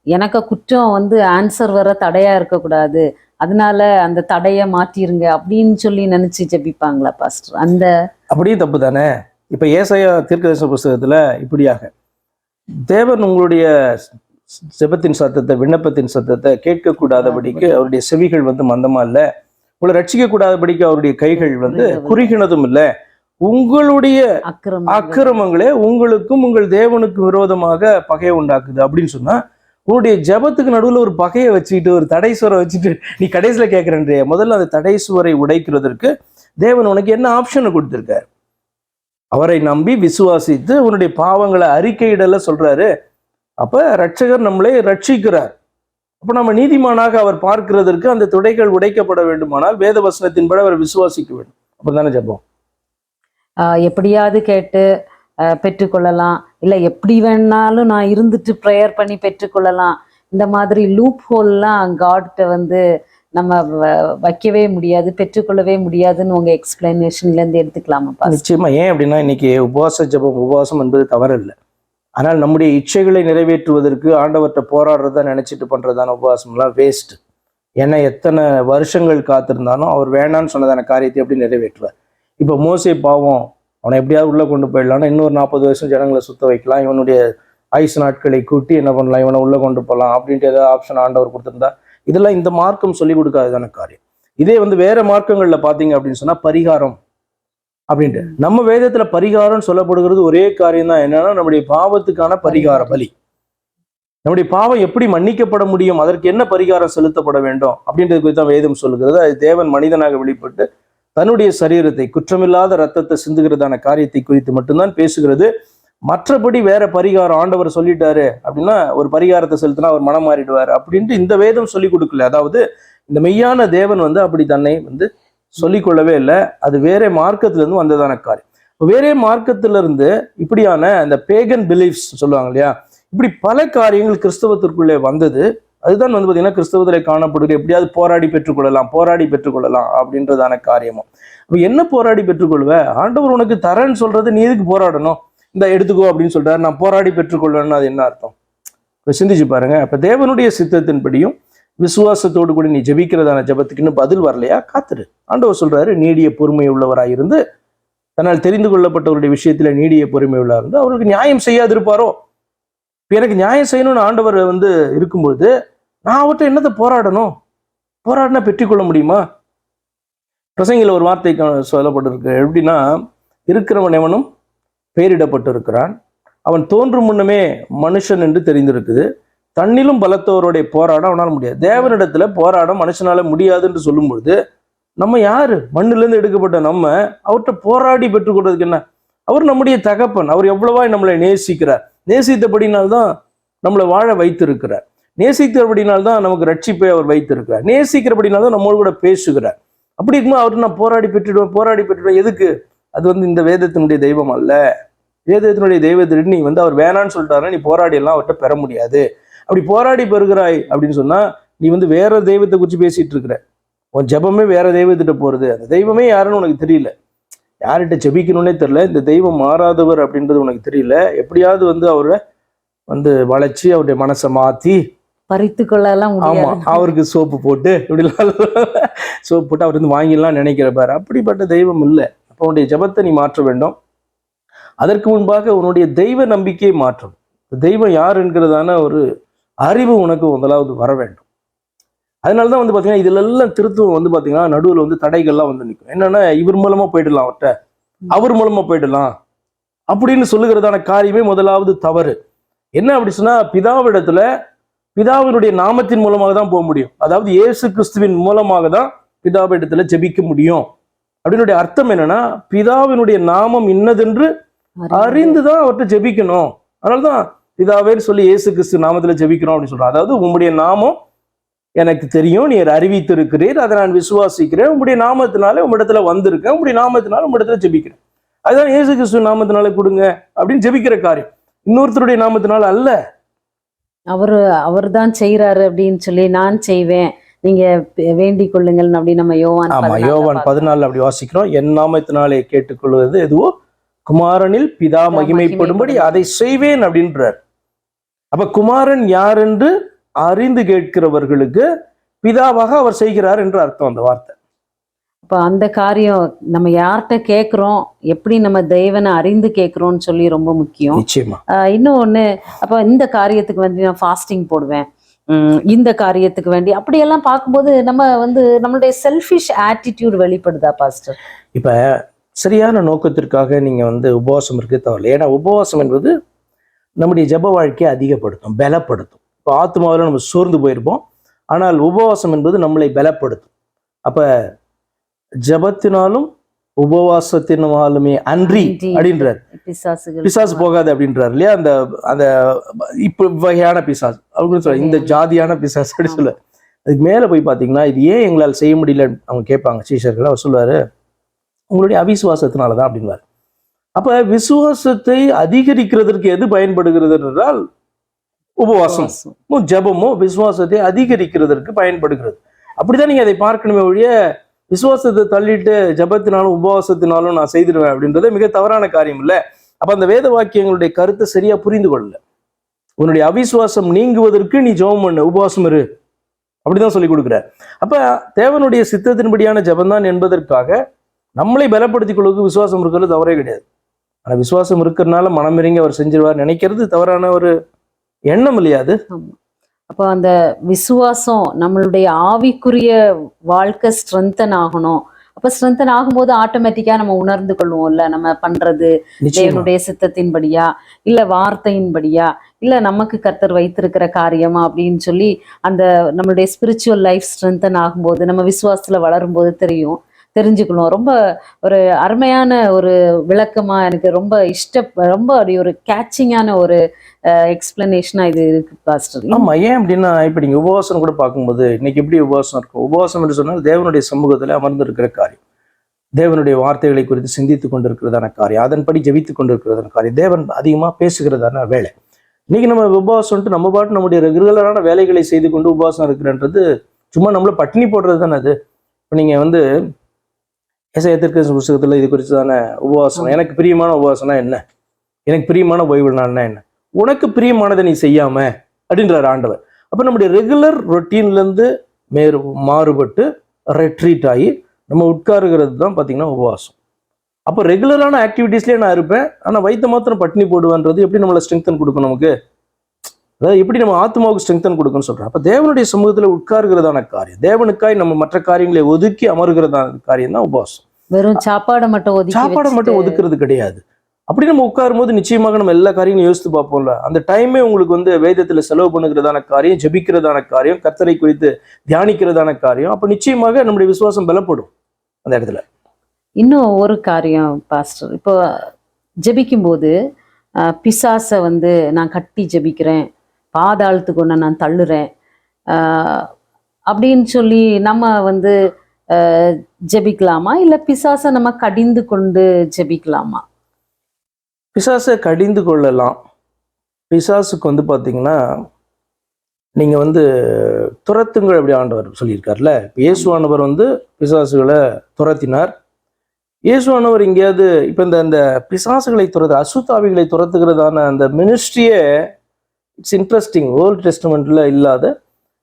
எனக்கு குற்றம் ஆன்சர் வர தடையா இருக்கக்கூடாது, அதனால அந்த தடையை மாற்றிருங்க அப்படின்னு சொல்லி நினைச்சு ஜெபிப்பாங்களா பாஸ்டர்? அப்படியே தப்பு தானே. இப்ப ஏசாயா தீர்க்கதரிசன புஸ்தகத்துல இப்படியாக தேவன் உங்களுடைய ஜெபத்தின் சத்தத்தை, விண்ணப்பத்தின் சத்தத்தை கேட்கக்கூடாதபடிக்கு அவருடைய செவிகள் மந்தமா இல்ல, உங்களை ரட்சிக்க கூடாதபடிக்கு அவருடைய கைகள் குறுகினதும் இல்ல, உங்களுடைய அக்கிரமங்களே உங்களுக்கும் உங்கள் தேவனுக்கும் விரோதமாக பகையை உண்டாக்குது அப்படின்னு சொன்னா, உன்னுடைய ஜெபத்துக்கு நடுவில் ஒரு பகையை வச்சுக்கிட்டு, ஒரு தடை சுவரை வச்சுட்டு நீ கடைசியில கேட்கிறன்றே. முதல்ல அந்த தடை சுவரை உடைக்கிறதற்கு தேவன் உனக்கு என்ன ஆப்ஷனை கொடுத்திருக்காரு? அவரை நம்பி விசுவாசித்து உன்னுடைய பாவங்களை அறிக்கையிடல சொல்றாரு. அப்ப ரட்சகர் நம்மளை ரட்சிக்கிறார். அப்ப நம்ம நீதிமானாக அவர் பார்க்கிறதற்கு அந்த துடைகள் உடைக்கப்பட வேண்டுமானால் வேத வசனத்தின்படி அவர் விசுவாசிக்க வேண்டும். அப்பதானே ஜெபம். எப்படியாவது கேட்டு பெற்றுக்கொள்ளலாம், இல்ல எப்படி வேணாலும் நான் இருந்துட்டு ப்ரேயர் பண்ணி பெற்றுக்கொள்ளலாம், இந்த மாதிரி லூப் ஹோல்லாம் காட்கிட்ட நம்ம வைக்கவே முடியாது, பெற்றுக்கொள்ளவே முடியாதுன்னு உங்க எக்ஸ்பிளனேஷன்ல இருந்து எடுத்துக்கலாமா? நிச்சயமா. ஏன் அப்படின்னா, இன்னைக்கு உபவாசம் என்பது தவறு இல்லை. ஆனால் நம்முடைய இச்சைகளை நிறைவேற்றுவதற்கு ஆண்டவர்கிட்ட போராடுறதா நினைச்சிட்டு பண்றதான உபவாசம்லாம் வேஸ்ட். ஏன்னா எத்தனை வருஷங்கள் காத்திருந்தாலும் அவர் வேணான்னு சொன்னதான காரியத்தை எப்படி நிறைவேற்றுவார்? இப்போ மோசே பாவம், அவனை எப்படியாவது உள்ள கொண்டு போயிடலாம்னா இன்னொரு 40 வருஷம் ஜனங்களை சுத்த வைக்கலாம், இவனுடைய ஆயுசு நாட்களை கூட்டி என்ன பண்ணலாம், இவனை உள்ள கொண்டு போகலாம் அப்படின்ட்டு ஏதாவது ஆப்ஷன் ஆண்டவர் கொடுத்திருந்தா, இதெல்லாம் இந்த மார்க்கம் சொல்லி கொடுக்காததான காரியம். இதே வேற மார்க்கங்கள்ல பாத்தீங்க அப்படின்னு சொன்னா பரிகாரம் அப்படின்ட்டு, நம்ம வேதத்துல பரிகாரம் சொல்லப்படுகிறது ஒரே காரியம் தான். என்னன்னா நம்முடைய பாவத்துக்கான பரிகார பலி. நம்முடைய பாவம் எப்படி மன்னிக்கப்பட முடியும், அதற்கு என்ன பரிகாரம் செலுத்தப்பட வேண்டும் அப்படின்றது குறித்து தான் வேதம் சொல்லுகிறது. அது தேவன் மனிதனாக வெளிப்பட்டு தன்னுடைய சரீரத்தை, குற்றமில்லாத ரத்தத்தை சிந்துகிறதான காரியத்தை குறித்து மட்டும்தான் பேசுகிறது. மற்றபடி வேற பரிகாரம் ஆண்டவர் சொல்லிட்டாரு அப்படின்னா ஒரு பரிகாரத்தை செலுத்தினா அவர் மனம் மாறிடுவார் அப்படின்ட்டு இந்த வேதம் சொல்லி கொடுக்கல. அதாவது இந்த மெய்யான தேவன் அப்படி தன்னை சொல்லிக்கொள்ளவே இல்லை. அது வேற மார்க்கத்துல இருந்து வந்ததான காரியம். வேற மார்க்கத்துல இருந்து இப்படியான அந்த பேகன் பிலீஃப்ஸ் சொல்லுவாங்க இல்லையா, இப்படி பல காரியங்கள் கிறிஸ்தவத்திற்குள்ளே வந்தது. அதுதான் பாத்தீங்கன்னா கிறிஸ்தவத்திலே காணப்படுகிற எப்படியாவது போராடி பெற்றுக்கொள்ளலாம் அப்படின்றதான காரியமும். அப்ப என்ன போராடி பெற்றுக்கொள்வ? ஆண்டவர் உனக்கு தரேன்னு சொல்றது, நீ எதுக்கு போராடணும்? இந்த எடுத்துக்கோ அப்படின்னு சொல்றாரு, நான் போராடி பெற்றுக்கொள்வேன்னு அது என்ன அர்த்தம்? இப்போ சிந்திச்சு பாருங்க. அப்ப தேவனுடைய சித்தத்தின்படியும் விசுவாசத்தோடு கூட நீ ஜெபிக்கிறதான ஜெபத்துக்கு இன்னும் பதில் வரலையா, காத்துரு. ஆண்டவர் சொல்றாரு, நீடிய பொறுமை உள்ளவராயிருந்து தன்னால் தெரிந்து கொள்ளப்பட்டவருடைய விஷயத்துல நீடிய பொறுமை உள்ளா இருந்து அவருக்கு நியாயம் செய்யாதிருப்பாரோ? இப்ப எனக்கு நியாயம் செய்யணும்னு ஆண்டவர் இருக்கும்போது நான் அவர்கிட்ட என்னத்தை போராடணும்? போராடினா பெற்றுக்கொள்ள முடியுமா? பிரசங்கில ஒரு வார்த்தை சொல்லப்பட்டிருக்கு. எப்படின்னா, இருக்கிறவன் எவனும் பெயரிடப்பட்டு இருக்கிறான், அவன் தோன்றும் முன்னமே மனுஷன் என்று தெரிந்திருக்குது, தன்னிலும் பலத்தவருடைய போராட அவனால் முடியாது. தேவனிடத்துல போராட மனுஷனால முடியாது என்று சொல்லும் பொழுது நம்ம யாரு? மண்ணிலிருந்து எடுக்கப்பட்ட நம்ம அவர்கிட்ட போராடி பெற்றுக்கொள்றதுக்கு என்ன? அவர் நம்முடைய தகப்பன். அவர் எவ்வளவா நம்மளை நேசிக்கிறார். நேசித்தபடினால்தான் நம்மளை வாழ வைத்திருக்கிறார். நேசிக்கிறபடினால்தான் நமக்கு ரட்சிப்பை அவர் வைத்திருக்கிறார். நேசிக்கிறபடினால்தான் நம்மளோட கூட பேசுகிறார். அப்படி இருக்கும்போது அவர்கிட்ட நான் போராடி பெற்றுடுவேன். எதுக்கு? அது இந்த வேதத்தினுடைய தெய்வம் அல்ல. வேதத்தினுடைய தெய்வத்திற்கு நீ அவர் வேணான்னு சொல்லிட்டாருன்னா நீ போராடி எல்லாம் அவர்கிட்ட பெற முடியாது. அப்படி போராடி பெறுகிறாய் அப்படின்னு சொன்னா நீ வேற தெய்வத்தை குறித்து பேசிட்டு இருக்கிற. உன் ஜெபமே வேற தெய்வத்திட்ட போறது. அந்த தெய்வமே யாருன்னு உனக்கு தெரியல, யார்கிட்ட ஜெபிக்கணும்னே தெரியல. இந்த தெய்வம் மாறாதவர் அப்படின்றது உனக்கு தெரியல. எப்படியாவது அவரை வளைச்சு அவருடைய மனசை மாத்தி பறித்து கொள்ளலாம். ஆமா, அவருக்கு சோப்பு போட்டு இப்படிலாம் சோப்பு போட்டு அவர் வாங்கிடலாம் நினைக்கிற பாரு. அப்படிப்பட்ட தெய்வம் இல்லை. அப்போ உன்னுடைய ஜெபத்தை நீ மாற்ற வேண்டும். அதற்கு முன்பாக உன்னுடைய தெய்வ நம்பிக்கையை மாற்றும். தெய்வம் யார் என்கிறதான ஒரு அறிவு உனக்கு முதலாவது வர வேண்டும். அதனாலதான் பாத்தீங்கன்னா இதுல எல்லாம் திருத்துவம் பாத்தீங்கன்னா நடுவில் தடைகள்லாம் நிற்கும். என்னன்னா, இவர் மூலமா போயிடலாம், அவர்கிட்ட அவர் மூலமா போயிடலாம் அப்படின்னு சொல்லுகிறதான காரியமே முதலாவது தவறு. என்ன அப்படி சொன்னா, பிதாவிடத்துல பிதாவினுடைய நாமத்தின் மூலமாக தான் போக முடியும். அதாவது இயேசு கிறிஸ்துவின் மூலமாக தான் பிதாவிடத்துல ஜெபிக்க முடியும். அப்படின்னுடைய அர்த்தம் என்னன்னா, பிதாவினுடைய நாமம் இன்னதென்று அறிந்துதான் அவர்கிட்ட ஜெபிக்கணும். அதனாலதான் பிதாவேன்னு சொல்லி இயேசு கிறிஸ்து நாமத்துல ஜெபிக்கிறோம் அப்படின்னு சொல்றோம். அதாவது உங்களுடைய நாமம் எனக்கு தெரியும், நீர் அறிவித்திருக்கிறீர், அதை நான் விசுவாசிக்கிறேன், உங்களுடைய நாமத்தினால உங்களிடத்துல வந்திருக்கேன், உங்களுடைய நாமத்தினால உங்களிடத்துல ஜெபிக்கிறேன். அதுதான் இயேசு கிறிஸ்து நாமத்தினால கொடுங்க அப்படின்னு ஜெபிக்கிற காரியம். இன்னொருத்தருடைய நாமத்தினால அல்ல. அவர் தான் செய்யறாரு அப்படின்னு சொல்லி நான் செய்வேன், நீங்க வேண்டிக் கொள்ளுங்கள் அப்படின்னு நம்ம யோவான் 14 அப்படி வாசிக்கிறோம். என் நாமத்தினாலே கேட்டுக்கொள்வது எதுவோ குமாரனில் பிதா மகிமைப்படும்படி அதை செய்வேன் அப்படின்றார். அப்ப குமாரன் யார் என்று அறிந்து கேட்கிறவர்களுக்கு பிதாவாக அவர் செய்கிறார் என்று அர்த்தம் அந்த வார்த்தை. அப்ப அந்த காரியம் நம்ம யார்கிட்ட கேட்கிறோம், எப்படி நம்ம தெய்வனை அறிந்து கேட்கிறோம்னு சொல்லி ரொம்ப முக்கியம். நிச்சயமா. இன்னொன்னு, அப்ப இந்த காரியத்துக்கு நான் ஃபாஸ்டிங் போடுவேன், இந்த காரியத்துக்கு வேண்டி அப்படியெல்லாம் பார்க்கும்போது நம்ம நம்மளுடைய செல்ஃபிஷ் ஆட்டிடியூட் வெளிப்படுதா பாஸ்டர்? இப்ப சரியான நோக்கத்திற்காக நீங்க உபவாசம் இருக்க தேவையில்லை. ஏன்னா உபவாசம் என்பது நம்முடைய ஜெப வாழ்க்கையை அதிகப்படுத்தும், பலப்படுத்தும். இப்போ ஆத்மாவில் நம்ம சோர்ந்து போயிருப்போம், ஆனால் உபவாசம் என்பது நம்மளை பலப்படுத்தும். அப்ப ஜெபத்தினாலும் உபவாசத்தினாலுமே அன்றி அப்படின்றார். பிசாசு போகாது அப்படின்றார் இல்லையா? அந்த அந்த இப்ப வகையான பிசாசு அப்படின்னு சொல்ல, இந்த ஜாதியான பிசாசு அப்படி சொல்ல. அதுக்கு மேல போய் பாத்தீங்கன்னா, இது ஏன் எங்களால் செய்ய முடியல அவங்க கேட்பாங்க சீஷர்கள். அவர் சொல்லுவாரு, உங்களுடைய அவிசுவாசத்தினாலதான் அப்படின்வார். அப்ப விசுவாசத்தை அதிகரிக்கிறதற்கு எது பயன்படுகிறது என்றால் உபவாசம் ஜெபமோ விசுவாசத்தை அதிகரிக்கிறதற்கு பயன்படுகிறது. அப்படிதான் நீங்க அதை பார்க்கணுமே ஒழிய, விசுவாசத்தை தள்ளிட்டு ஜெபத்தினாலும் உபவாசத்தினாலும் நான் செய்திருவேன் அப்படின்றது மிக தவறான காரியம் இல்லை. அப்ப அந்த வேத வாக்கியங்களுடைய கருத்தை சரியா புரிந்து கொள்ளல. உன்னுடைய அவிசுவாசம் நீங்குவதற்கு நீ ஜெபம் பண்ணு, உபவாசம் இரு, அப்படிதான் சொல்லி கொடுக்குறார். அப்ப தேவனுடைய சித்தத்தின்படியான ஜெபம்தான் என்பதற்காக நம்மளை பலப்படுத்திக் கொள்வதற்கு விசுவாசம் இருக்கிறது தவறே கிடையாது. ஆனா விசுவாசம் இருக்கிறதுனால மனமிறங்கி அவர் செஞ்சிருவார் நினைக்கிறது தவறான ஒரு எண்ணம் இல்லையா அது? அப்போ அந்த விசுவாசம் நம்மளுடைய ஆவிக்குரிய வாழ்க்கை ஸ்ட்ரென்தன் ஆகணும். அப்ப ஸ்ட்ரென்தன் ஆகும்போது ஆட்டோமேட்டிக்கா நம்ம உணர்ந்து கொள்வோம்ல, நம்ம பண்றது தேவனுடைய சித்தத்தின்படியா இல்ல வார்த்தையின்படியா இல்ல நமக்கு கர்த்தர் வைத்திருக்கிற காரியமா அப்படின்னு சொல்லி அந்த நம்மளுடைய ஸ்பிரிச்சுவல் லைஃப் ஸ்ட்ரென்தன் ஆகும்போது, நம்ம விசுவாசத்துல வளரும் போது தெரிஞ்சுக்கணும். ரொம்ப ஒரு அருமையான ஒரு விளக்கமா, எனக்கு ரொம்ப ரொம்ப ஒரு கேட்சிங்கான ஒரு எக்ஸ்பிளனேஷனா இது இருக்கு பாஸ்டர். ஆமா, ஏன் அப்படின்னா, இப்ப நீங்க உபவாசம் கூட பார்க்கும்போது இன்னைக்கு எப்படி உபவாசம் இருக்கும்? உபவாசம் என்று சொன்னால் தேவனுடைய சமூகத்துல அமர்ந்து இருக்கிற காரியம், தேவனுடைய வார்த்தைகளை குறித்து சிந்தித்துக் கொண்டிருக்கிறதான காரியம், அதன்படி ஜெபித்துக் கொண்டிருக்கிறதான காரியம், தேவன் அதிகமா பேசுகிறதான வேலை. இன்னைக்கு நம்ம உபவாசம்ட்டு நம்ம பாட்டு நம்முடைய ரெகுலரான வேலைகளை செய்து கொண்டு உபவாசம் இருக்கிறன்றது சும்மா நம்மள பட்டினி போடுறது தானே அது. இப்போ நீங்க ஏசாயா தீர்க்கதரிசி புத்தகத்துல இது குறித்து தானே உபவாசம், எனக்கு பிரியமான உபவாசம்னா என்ன, எனக்கு பிரியமான ஓய்வு நாள்னா என்ன? உனக்கு பிரியமானதை நீ செய்யாம அப்படின்றார் ஆண்டவர். அப்ப நம்முடைய ரெகுலர் ரொட்டீன்ல இருந்து மாறுபட்டு ரெட்ரீட் ஆகி நம்ம உட்காருகிறது தான் பார்த்தீங்கன்னா உபவாசம். அப்போ ரெகுலரான ஆக்டிவிட்டீஸ்லேயே நான் இருப்பேன், ஆனால் வயிற்று மாத்திரம் பட்டினி போடுவேன்றது எப்படி நம்மளை ஸ்ட்ரெங்தன் கொடுக்கும் நமக்கு? அதாவது எப்படி நம்ம ஆத்மாவுக்கு ஸ்ட்ரெங்தன் கொடுக்குன்னு சொல்கிறேன். அப்போ தேவனுடைய சமூகத்தில் உட்காருகிறதான காரியம், தேவனுக்காய் நம்ம மற்ற காரியங்களை ஒதுக்கி அமர்கிறதான காரியம் தான் உபவாசம். வெறும் சாப்பாடை மட்டும் ஒதுக்குறது கிடையாது. அப்படி நம்ம உட்காரும் போது நிச்சயமாக நம்ம எல்லா காரியங்களும் யோசித்து பார்ப்போம்ல. அந்த டைமே உங்களுக்கு வேதத்துல செலவு பண்ணுகிறதான காரியம், ஜெபிக்கிறதான காரியம், கர்த்தரை குறித்து தியானிக்கிறதான காரியம். அப்ப நிச்சயமாக நம்முடைய விசுவாசம் பலப்படும் அந்த இடத்துல. இன்னும் ஒரு காரியம் பாஸ்டர், இப்போ ஜெபிக்கும் போது பிசாசை நான் கட்டி ஜெபிக்கிறேன், பாதாளத்துக்கு ஒன்று நான் தள்ளுறேன் அப்படின்னு சொல்லி நம்ம ஜெபிக்கலாமா, இல்லை பிசாசை நம்ம கடிந்து கொண்டு ஜெபிக்கலாமா? பிசாசை கடிந்து கொள்ளலாம். பிசாசுக்கு பார்த்தீங்கன்னா நீங்கள் துரத்துங்கள் அப்படி ஆண்டவர் சொல்லியிருக்காருல்ல. இயேசுவானவர் பிசாசுகளை துரத்தினார். இயேசுவானவர் எங்கேயாவது இப்போ இந்த பிசாசுகளை அசுத்தாவிகளை துரத்துகிறதான அந்த மினிஸ்ட்ரியே இட்ஸ் இன்ட்ரெஸ்டிங். ஓல்ட் டெஸ்டமெண்ட்ல இல்லாத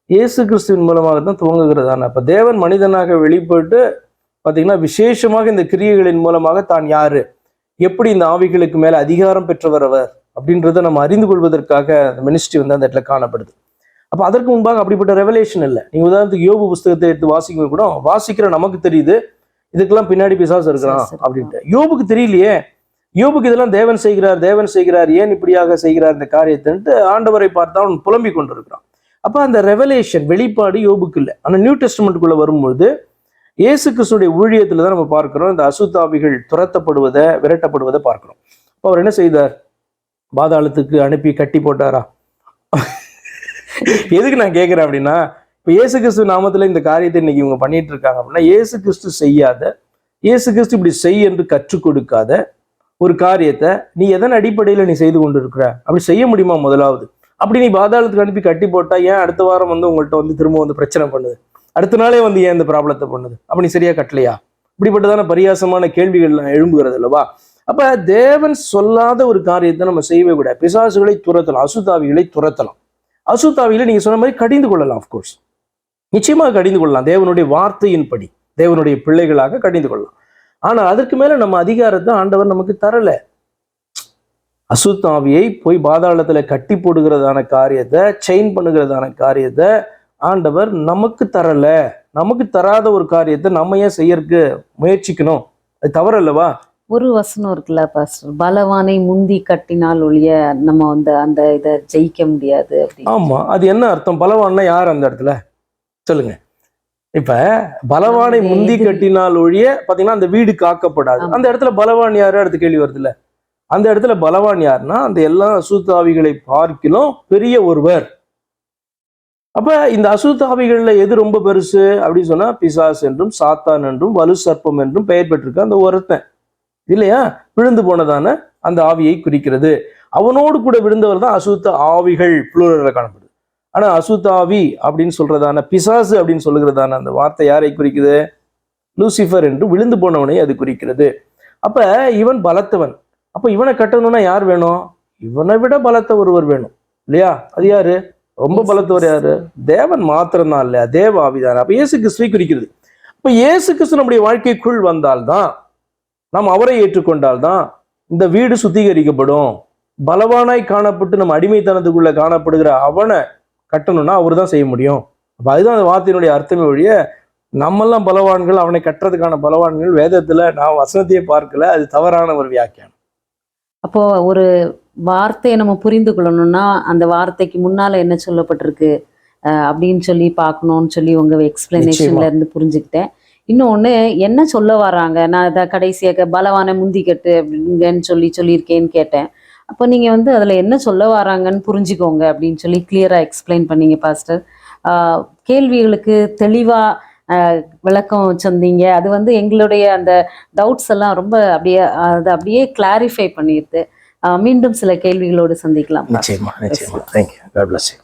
இயேசு கிறிஸ்துவின் மூலமாக தான் துவங்குகிறதான. அப்போ தேவன் மனிதனாக வெளிப்பட்டு பார்த்தீங்கன்னா விசேஷமாக இந்த கிரியைகளின் மூலமாக தான் யாரு, எப்படி இந்த ஆவிகளுக்கு மேல அதிகாரம் பெற்றவர் அவர் அப்படின்றத நம்ம அறிந்து கொள்வதற்காக அந்த மினிஸ்ட்ரி அந்த இடத்துல காணப்படுது. அப்ப அதற்கு முன்பாக அப்படிப்பட்ட ரெவலேஷன் இல்லை. நீங்க உதாரணத்துக்கு யோபு புஸ்தகத்தை எடுத்து வாசிக்கும் கூட வாசிக்கிற நமக்கு தெரியுது இதுக்கெல்லாம் பின்னாடி பிசாசு இருக்கிறான் அப்படின்ட்டு. யோபுக்கு தெரியலையே. யோபுக்கு இதெல்லாம் தேவன் செய்கிறார், ஏன் இப்படியாக செய்கிறார் இந்த காரியத்தை ஆண்டவரை பார்த்தா அவன் புலம்பிக் கொண்டிருக்கிறான். அப்ப அந்த ரெவலேஷன் வெளிப்பாடு யோபுக்கு இல்லை. ஆனா நியூ டெஸ்டமெண்ட்டுக்குள்ள வரும்போது இயேசு கிறிஸ்துடைய ஊழியத்துல தான் நம்ம பார்க்கிறோம் இந்த அசுத்தாவிகள் துரத்தப்படுவதை, விரட்டப்படுவதை பார்க்கிறோம். அப்போ அவர் என்ன செய்தார்? பாதாளத்துக்கு அனுப்பி கட்டி போட்டாரா? எதுக்கு நான் கேட்கிறேன் அப்படின்னா, இப்போ இயேசு கிறிஸ்து நாமத்துல இந்த காரியத்தை இன்னைக்கு இவங்க பண்ணிட்டு இருக்காங்க அப்படின்னா, இயேசு கிறிஸ்து செய்யாத, இயேசு கிறிஸ்து இப்படி செய் என்று கற்றுக் கொடுக்காத ஒரு காரியத்தை நீ எதன் அடிப்படையில நீ செய்து கொண்டு இருக்கிற? அப்படி செய்ய முடியுமா? முதலாவது அப்படி நீ பாதாளத்துக்கு அனுப்பி கட்டி போட்டா ஏன் அடுத்த வாரம் உங்கள்கிட்ட திரும்ப பிரச்சனை பண்ணுது? அடுத்த நாளே ஏன் இந்த ப்ராப்ளத்தை பண்ணுது? அப்ப நீ சரியா கட்டலையா? இப்படிப்பட்டதான பரியாசமான கேள்விகள் எழும்புகிறது அல்லவா? அப்ப தேவன் சொல்லாத ஒரு காரியத்தை நம்ம செய்யவே கூடாது. பிசாசுகளை துரத்தலாம், அசுத்தாவிகளை துரத்தலாம். அசுத்தாவிகளை நீங்க சொன்ன மாதிரி கடிந்து கொள்ளலாம். அப்கோர்ஸ் நிச்சயமாக கடிந்து கொள்ளலாம். தேவனுடைய வார்த்தையின்படி தேவனுடைய பிள்ளைகளாக கடிந்து கொள்ளலாம். ஆனா அதற்கு மேல நம்ம அதிகாரத்தை ஆண்டவர் நமக்கு தரல. அசுத்தாவியை போய் பாதாளத்துல கட்டி போடுகிறதான காரியத்தை, செயின் பண்ணுகிறதான காரியத்தை ஆண்டவர் நமக்கு தரல. நமக்கு தராத ஒரு காரியத்தை நம்ம ஏன் செய்யறதுக்கு முயற்சிக்கணும்? அது தவறு அல்லவா? ஒரு வசனம் இருக்குல்ல பாஸ்டர், பலவானை முந்தி கட்டினால் ஒழிய நம்ம அந்த இதை ஜெயிக்க முடியாது. ஆமா, அது என்ன அர்த்தம்? பலவான்னா யார் அந்த இடத்துல சொல்லுங்க. இப்ப பலவானை முந்தி கட்டினால் ஒழிய பாத்தீங்கன்னா அந்த வீடு காக்கப்படாது. அந்த இடத்துல பலவான் யாரு அடுத்த கேள்வி வருது இல்ல. அந்த இடத்துல பலவான் யாருன்னா அந்த எல்லா அசுத்தாவிகளை பார்க்கிலும் பெரிய ஒருவர். அப்ப இந்த அசுத்தாவிகள்ல எது ரொம்ப பெருசு அப்படின்னு சொன்னா பிசாஸ் என்றும் சாத்தான் என்றும் வலு சர்ப்பம் என்றும் பெயர் பெற்றிருக்க அந்த ஒருத்தன் இல்லையா, விழுந்து போனதான அந்த ஆவியை குறிக்கிறது. அவனோடு கூட விழுந்தவர் தான் அசுத்த ஆவிகள் புளூரல்ல காணப்படுது. ஆனா அசுத்த ஆவி அப்படின்னு சொல்றதான பிசாசு அப்படின்னு சொல்லுகிறதான அந்த வார்த்தை யாரை குறிக்குது? லூசிஃபர் என்று விழுந்து போனவனை அது குறிக்கிறது. அப்ப இவன் பலத்தவன். அப்ப இவனை கட்டணும்னா யார் வேணும்? இவனை விட பலத்த ஒருவர் வேணும் இல்லையா? அது யாரு? ரொம்ப பலத்தவர் யாரு? தேவன் மாத்திரம்தான் இல்லையா, தேவ ஆவிதான். அப்ப இயேசு கிறிஸ்துவை குறிக்கிறது. இப்ப இயேசு கிறிஸ்து நம்முடைய வாழ்க்கைக்குள் வந்தால்தான், நாம் அவரை ஏற்றுக்கொண்டால்தான் இந்த வீடு சுத்திகரிக்கப்படும். பலவானாய் காணப்பட்டு நம்ம அடிமைத்தனத்துக்குள்ள காணப்படுகிற அவனை கட்டணும்னா அவர் தான் செய்ய முடியும். அப்ப அதுதான் அந்த வார்த்தையினுடைய அர்த்தமே ஒழிய நம்மெல்லாம் பலவான்கள், அவனை கட்டுறதுக்கான பலவான்கள் வேதத்துல நான் வசனத்தையே பார்க்கல. அது தவறான ஒரு வியாக்கியானம். அப்போ ஒரு வார்த்தையை நம்ம புரிந்து கொள்ளணும்னா அந்த வார்த்தைக்கு முன்னால என்ன சொல்லப்பட்டிருக்கு அப்படின்னு சொல்லி பார்க்கணும்னு சொல்லி உங்க எக்ஸ்பிளனேஷன்ல இருந்து புரிஞ்சுக்கிட்டேன். இன்னொன்னு என்ன சொல்ல வர்றாங்க, நான் இதை கடைசியாக பலவான முந்திக்கட்டு அப்படிங்கன்னு சொல்லியிருக்கேன்னு கேட்டேன். அப்போ நீங்க அதுல என்ன சொல்ல வராங்கன்னு புரிஞ்சுக்கோங்க அப்படின்னு சொல்லி கிளியரா எக்ஸ்பிளைன் பண்ணீங்க பாஸ்டர். கேள்விகளுக்கு தெளிவா விளக்கம் சொன்னீங்க. அது எங்களுடைய அந்த டவுட்ஸ் எல்லாம் ரொம்ப அப்படியே கிளாரிஃபை பண்ணிடுது. மீண்டும் சில கேள்விகளோடு சந்திக்கலாம். நிச்சயமா. Thank you. God bless you.